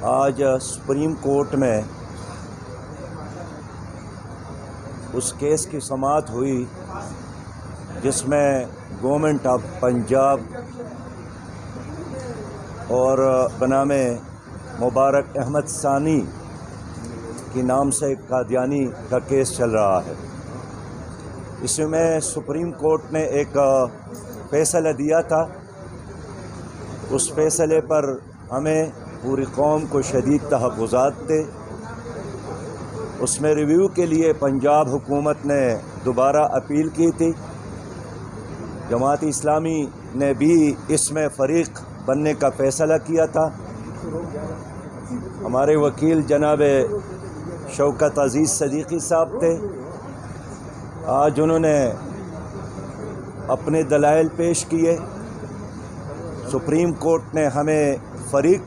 آج supreme court میں اس case کی سماعت ہوئی جس میں گورنمنٹ آف پنجاب اور بنام مبارک احمد ثانی کے نام سے ایک قادیانی کا کیس چل رہا ہے۔ اس میں سپریم کورٹ نے ایک فیصلہ دیا تھا۔ اس فیصلے پر ہمیں پوری قوم کو شدید تحفظات تھے۔ اس میں ریویو کے لیے پنجاب حکومت نے دوبارہ اپیل کی تھی۔ جماعت اسلامی نے بھی اس میں فریق بننے کا فیصلہ کیا تھا۔ ہمارے وکیل جناب شوکت عزیز صدیقی صاحب تھے۔ آج انہوں نے اپنے دلائل پیش کیے۔ سپریم کورٹ نے ہمیں فریق